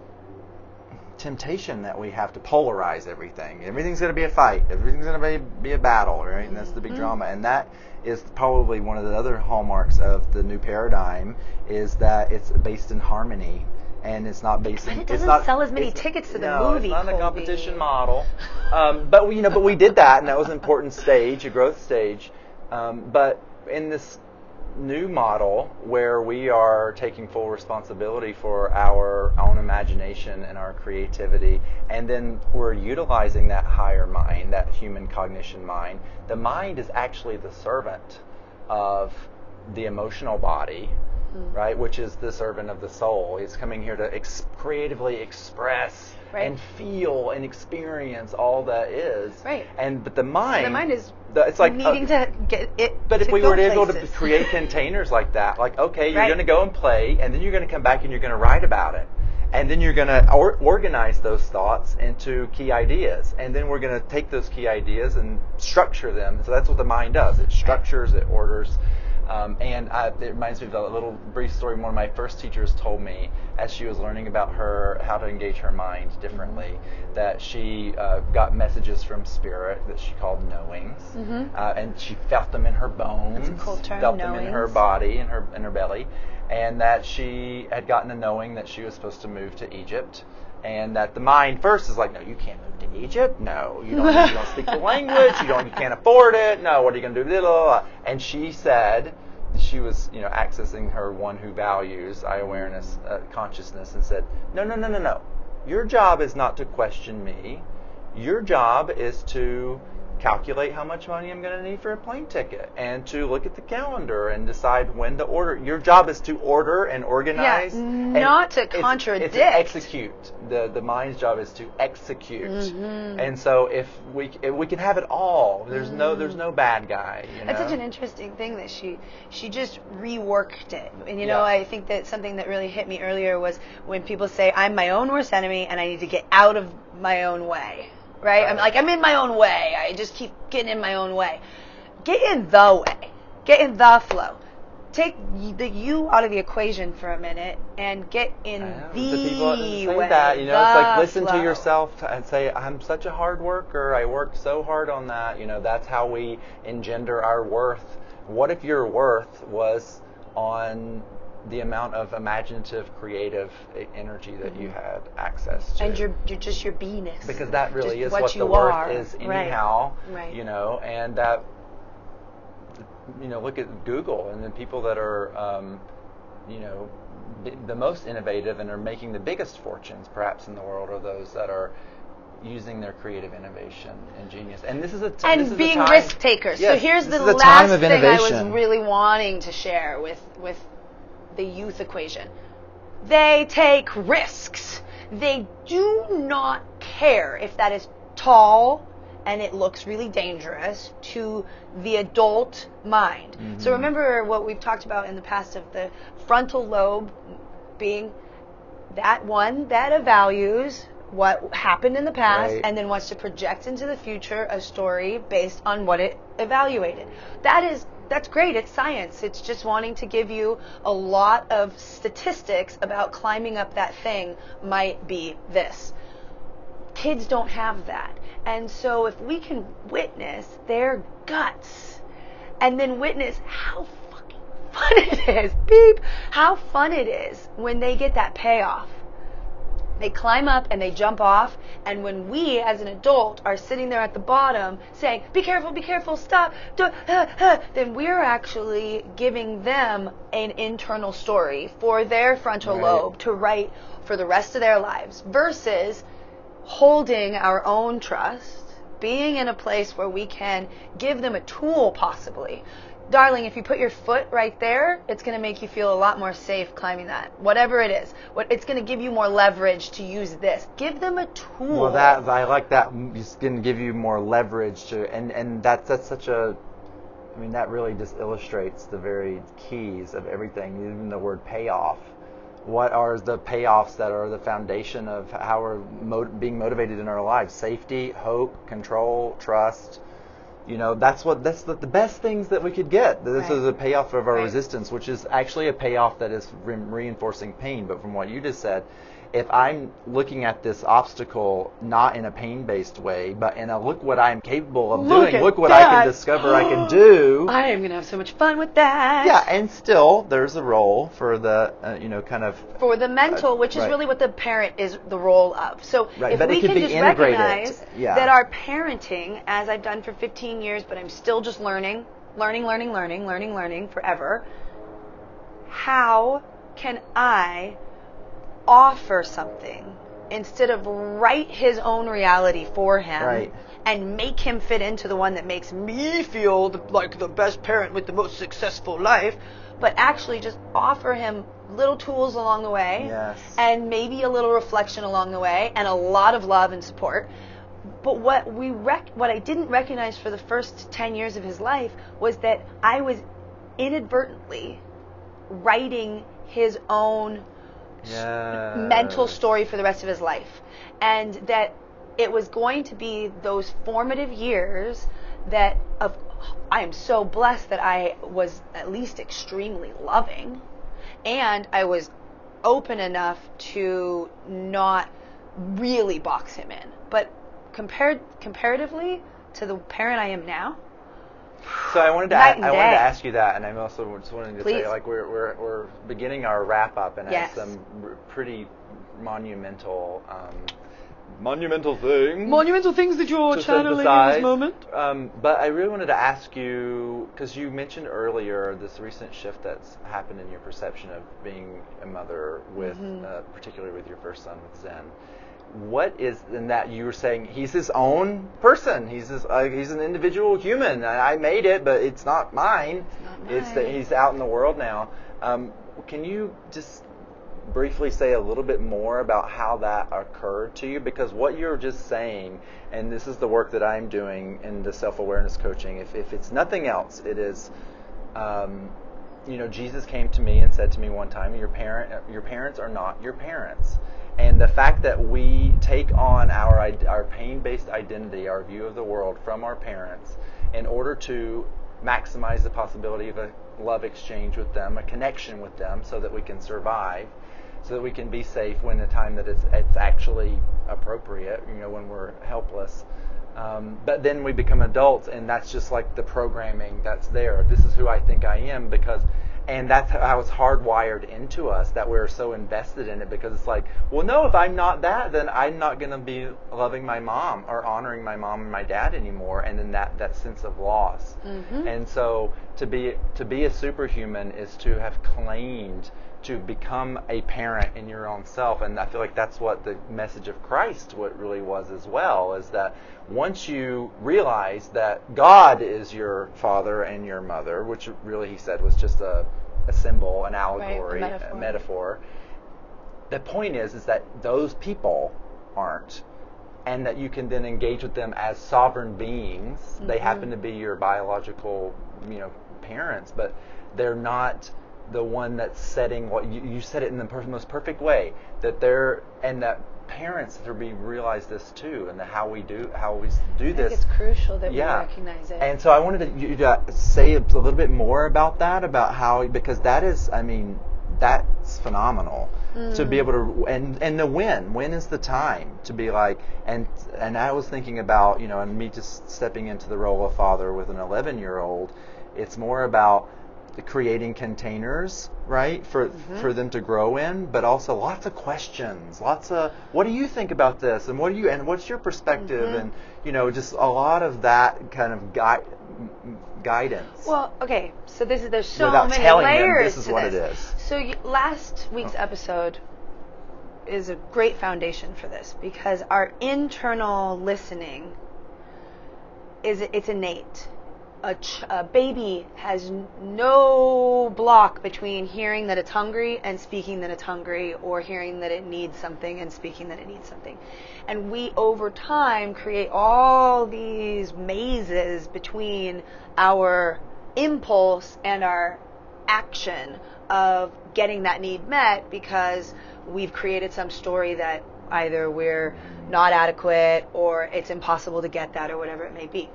temptation that we have to polarize everything. Everything's going to be a fight. Everything's going to be a battle, right? And that's the big drama. And that is probably one of the other hallmarks of the new paradigm, is that it's based in harmony, and it's not based in. But it doesn't sell as many tickets to the movie. It's not a competition model. But we did that, and that was an important stage, a growth stage. But in this new model, where we are taking full responsibility for our own imagination and our creativity, and then we're utilizing that higher mind, that human cognition mind. The mind is actually the servant of the emotional body, right, which is the servant of the soul. It's coming here to creatively express and feel and experience all that is. Right. But the mind, so the mind is it's like needing to get it. But if we were able to places. create containers like that, like, okay, you're going to go and play, and then you're going to come back and you're going to write about it. And then you're going to organize those thoughts into key ideas. And then we're going to take those key ideas and structure them. So that's what the mind does. It structures, it orders. It reminds me of a little brief story one of my first teachers told me as she was learning about how to engage her mind differently, that she got messages from spirit that she called knowings, and she felt them in her bones, That's a cool term, felt knowings. them in her body, in her belly, and that she had gotten a knowing that she was supposed to move to Egypt. And that the mind first is like, no, you can't move to Egypt. No, you don't speak the language. You can't afford it. No, what are you going to do? Blah, blah, blah. And she said, she was, accessing her one who values, I-awareness, consciousness, and said, no. Your job is not to question me. Your job is to calculate how much money I'm going to need for a plane ticket, and to look at the calendar and decide when to order. Your job is to order and organize. Not to contradict. It's to execute. The mind's job is to execute. And so if we can have it all. There's no bad guy. That's such an interesting thing that she just reworked it. And I think that something that really hit me earlier was when people say, I'm my own worst enemy and I need to get out of my own way. Right? I'm in my own way. I just keep getting in my own way. Get in the way. Get in the flow. Take the you out of the equation for a minute and get in the people say way. That, it's like listen flow. to yourself and say, I'm such a hard worker. I worked so hard on that. That's how we engender our worth. What if your worth was on the amount of imaginative, creative energy that you had access to? And you're just your beingness. Because that really just is what what you the worth are. is anyhow. Right. And that, look at Google and the people that are, the most innovative and are making the biggest fortunes perhaps in the world are those that are using their creative innovation and genius. And this is being risk takers. Yes, so here's the last last thing I was really wanting to share with the youth equation. They take risks. They do not care if that is tall and it looks really dangerous to the adult mind. So remember what we've talked about in the past of the frontal lobe being that one that evalues what happened in the past and then wants to project into the future a story based on what it evaluated. That's great. It's science. It's just wanting to give you a lot of statistics about climbing up that thing might be this. Kids don't have that. And so if we can witness their guts and then witness how fucking fun it is, how fun it is when they get that payoff. They climb up and they jump off, and when we, as an adult, are sitting there at the bottom saying, be careful, stop, then we're actually giving them an internal story for their frontal lobe to write for the rest of their lives, versus holding our own trust, being in a place where we can give them a tool possibly. Darling, if you put your foot right there, it's going to make you feel a lot more safe climbing that. Whatever it is. It's going to give you more leverage to use this. Give them a tool. Well, I like that. It's going to give you more leverage to, and that's such a, that really just illustrates the very keys of everything, even the word payoff. What are the payoffs that are the foundation of how we're being motivated in our lives? Safety, hope, control, trust. That's the best things that we could get. This is a payoff of our resistance, which is actually a payoff that is reinforcing pain. But from what you just said, if I'm looking at this obstacle not in a pain-based way, but in a look what I'm capable of doing, look what I can discover I can do. I am going to have so much fun with that. Yeah, and still there's a role for the, for the mental, which is really what the parent is the role of. So if we can just recognize that our parenting, as I've done for 15 years, but I'm still just learning forever, how can I offer something instead of write his own reality for him and make him fit into the one that makes me feel like the best parent with the most successful life, but actually just offer him little tools along the way and maybe a little reflection along the way and a lot of love and support. But what I didn't recognize for the first 10 years of his life was that I was inadvertently writing his own mental story for the rest of his life, and that it was going to be those formative years that I am so blessed that I was at least extremely loving, and I was open enough to not really box him in. But comparatively to the parent I am now, so I wanted to ask you that, and I'm also just wanting to Please. say, like, we're beginning our wrap up, and have some pretty monumental things that you're channeling in this moment. But I really wanted to ask you, because you mentioned earlier this recent shift that's happened in your perception of being a mother with, particularly with your first son with Zen. what is in that you were saying he's his own person. He's he's an individual human. I made it, but it's not mine. It's not mine. It's that he's out in the world now. Can you just briefly say a little bit more about how that occurred to you? Because what you're just saying, and this is the work that I'm doing in the self-awareness coaching, if it's nothing else, it is, Jesus came to me and said to me one time, your parents are not your parents. And the fact that we take on our pain-based identity, our view of the world from our parents, in order to maximize the possibility of a love exchange with them, a connection with them, so that we can survive, so that we can be safe when the time that it's actually appropriate, when we're helpless. But then we become adults, and that's just like the programming that's there. This is who I think I am, and that's how it's hardwired into us, that we're so invested in it, because it's like, well, no, if I'm not that, then I'm not going to be loving my mom or honoring my mom and my dad anymore, and then that sense of loss. Mm-hmm. And so to be a superhuman is to have claimed to become a parent in your own self. And I feel like that's what the message of Christ what really was as well, is that once you realize that God is your father and your mother, which really he said was just a symbol, an allegory, right, a metaphor. The point is that those people aren't, and that you can then engage with them as sovereign beings. Mm-hmm. They happen to be your biological, parents, but they're not the one that's setting what you said it in the most perfect way, that parents realize this too, and how we do this. I think it's crucial that we recognize it. And so I wanted you to say a little bit more about that, about how, because that is, that's phenomenal. To be able to, and the when is the time to be like, and I was thinking about, and me just stepping into the role of father with an 11-year-old, it's more about creating containers, right, for them to grow in, but also lots of questions, what do you think about this, and what's your perspective, and just a lot of that kind of guidance. Well, okay, so there's so without many telling layers them this is to what this. it is. So last week's episode is a great foundation for this, because our internal listening it's innate. A baby has no block between hearing that it's hungry and speaking that it's hungry, or hearing that it needs something and speaking that it needs something. And we, over time, create all these mazes between our impulse and our action of getting that need met, because we've created some story that either we're not adequate or it's impossible to get that, or whatever it may be.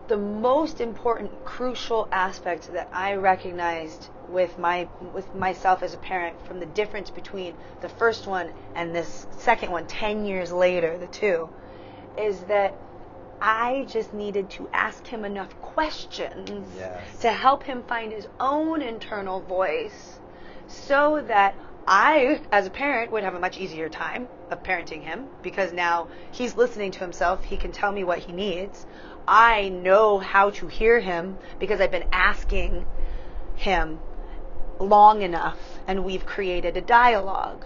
The most important, crucial aspect that I recognized with myself as a parent, from the difference between the first one and this second one 10 years later, the two, is that I just needed to ask him enough questions to help him find his own internal voice, so that I, as a parent, would have a much easier time of parenting him, because now he's listening to himself. He can tell me what he needs. I know how to hear him because I've been asking him long enough, and we've created a dialogue.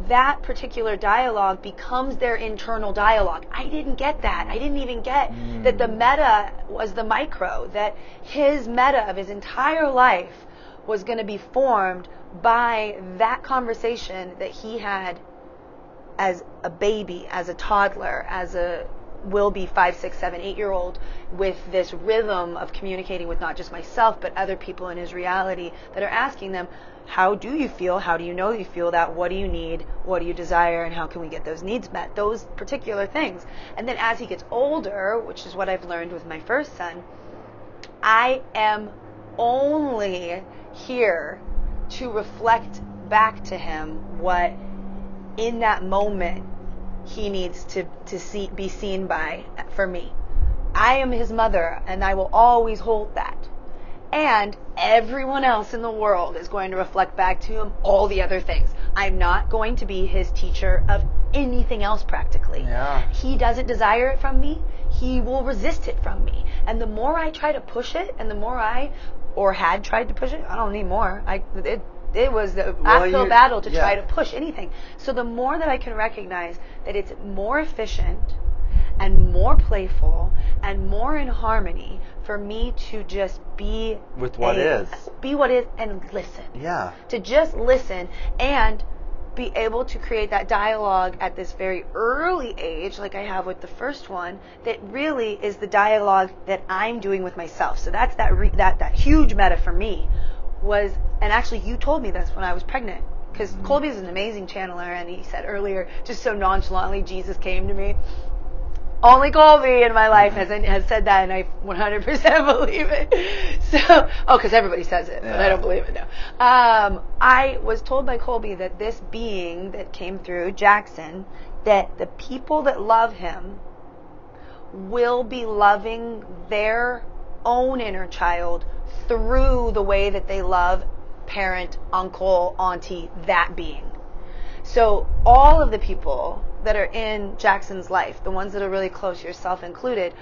That particular dialogue becomes their internal dialogue. I didn't get that. I didn't even get that the meta was the micro, that his meta of his entire life was going to be formed by that conversation that he had as a baby, as a toddler, as a will be 5, 6, 7, 8-year-old, with this rhythm of communicating with not just myself but other people in his reality that are asking them, how do you feel? How do you know you feel that? What do you need? What do you desire? And how can we get those needs met? Those particular things. And then as he gets older, which is what I've learned with my first son, I am only here to reflect back to him what in that moment he needs to be seen by for me. I am his mother, and I will always hold that. And everyone else in the world is going to reflect back to him all the other things. I'm not going to be his teacher of anything else practically. Yeah. He doesn't desire it from me. He will resist it from me. And the more I try to push it, and the more had tried to push it, I don't need more. the uphill battle to try to push anything. So the more that I can recognize that it's more efficient and more playful and more in harmony for me to just be with what is. Be what is and listen. Yeah. To just listen and be able to create that dialogue at this very early age, like I have with the first one, that really is the dialogue that I'm doing with myself. So that's that huge meta for me was, and actually you told me this when I was pregnant, because Colby is an amazing channeler, and he said earlier, just so nonchalantly, Jesus came to me. Only Colby in my life has said that, and I 100% believe it. So, because everybody says it, but I don't believe it now. I was told by Colby that this being that came through, Jackson, that the people that love him will be loving their own inner child through the way that they love parent, uncle, auntie, that being. So all of the people that are in Jackson's life, the ones that are really close, yourself included,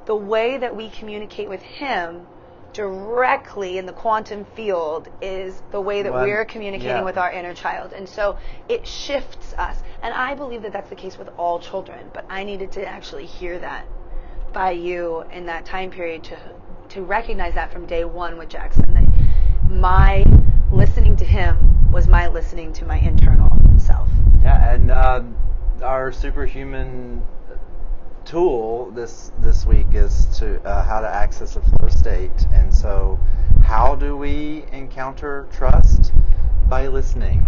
the way that we communicate with him directly in the quantum field is the way that we're communicating with our inner child. And so it shifts us. And I believe that that's the case with all children, but I needed to actually hear that by you in that time period to recognize that from day one with Jackson, that my listening to him was my listening to my internal self. Yeah, and our superhuman tool this week is to how to access a flow state. And so how do we encounter trust? By listening.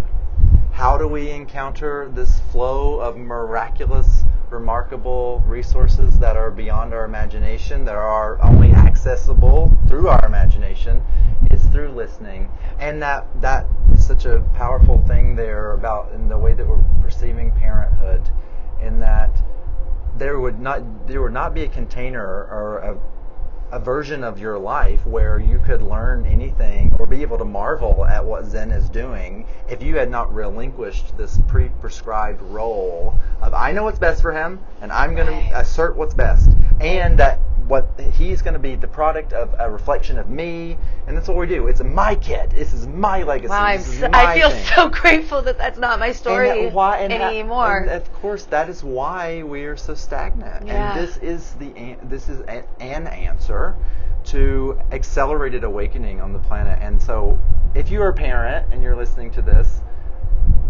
How do we encounter this flow of miraculous, remarkable resources that are beyond our imagination, that are only accessible through our imagination? It's through listening. And that is such a powerful thing there about in the way that we're perceiving parenthood, in that there would not be a container or a version of your life where you could learn anything or be able to marvel at what Zen is doing if you had not relinquished this pre-prescribed role of, I know what's best for him and I'm going to assert what's best, and that what he's going to be the product of a reflection of me, and that's what we do. It's my kid. This is my legacy. Wow, I feel so grateful that that's not my story anymore. And of course, that is why we are so stagnant. Yeah. And this is an answer to accelerated awakening on the planet. And so, if you're a parent and you're listening to this,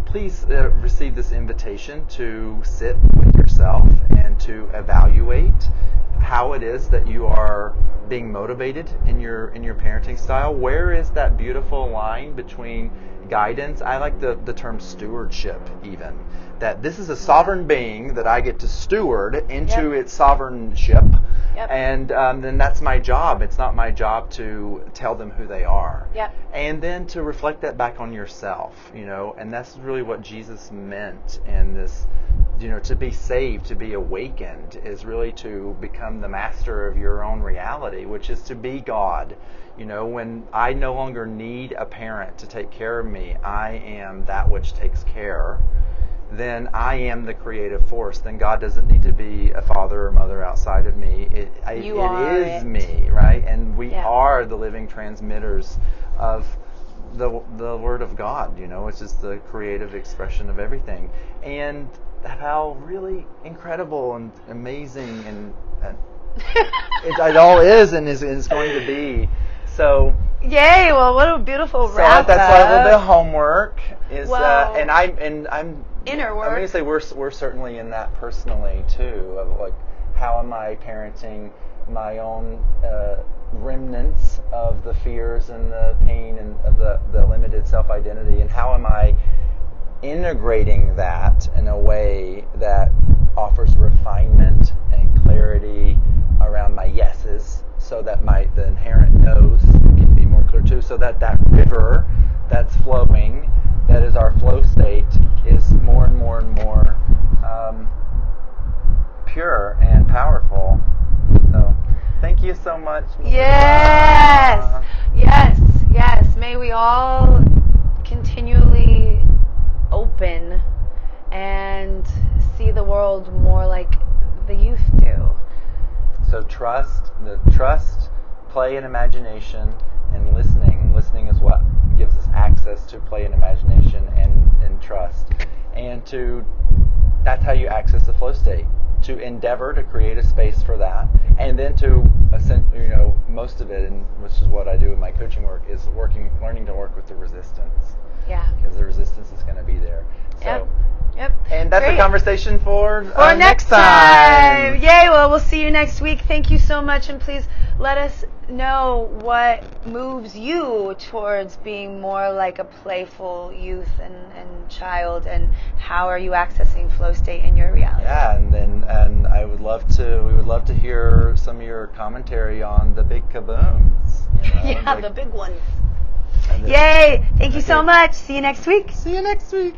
please receive this invitation to sit with yourself and to evaluate how it is that you are being motivated in your parenting style. Where is that beautiful line between guidance? I like the term stewardship even. That this is a sovereign being that I get to steward into its sovereignship. Yep. And then that's my job. It's not my job to tell them who they are. Yep. And then to reflect that back on yourself, and that's really what Jesus meant in this, to be saved, to be awakened, is really to become the master of your own reality, which is to be God. When I no longer need a parent to take care of me, I am that which takes care. Then I am the creative force. Then God doesn't need to be a father or mother outside of me. It is me, right? And we are the living transmitters of the Word of God, which is the creative expression of everything. And how really incredible and amazing and it all is and is going to be. So yay! Well, what a beautiful wrap. So that's why a little bit of homework is, and I'm inner work. I'm going to say we're certainly in that personally too. Of like, how am I parenting my own remnants of the fears and the pain and of the limited self-identity, and how am I integrating that in a way that offers refinement and clarity around my yeses, so that the inherent no's can be more clear too, so that river that's flowing, that is our flow state, is more and more and more pure and powerful. So thank you so much, Melissa. Yes. May we all continually open and see the world more like the youth do. So trust, play and imagination, and listening. Listening is what gives us access to play and imagination and trust. And that's how you access the flow state. To endeavor to create a space for that, and then to most of it, and which is what I do with my coaching work, is learning to work with the resistance. Yeah. Because the resistance is going to be there. So. Yep. And that's Great. a conversation for next time. Yay, well, we'll see you next week. Thank you so much, and please let us know what moves you towards being more like a playful youth and child, and how are you accessing flow state in your reality. Yeah, and we would love to hear some of your commentary on the big kabooms. The big ones. Yay! Thank you so much. See you next week. See you next week.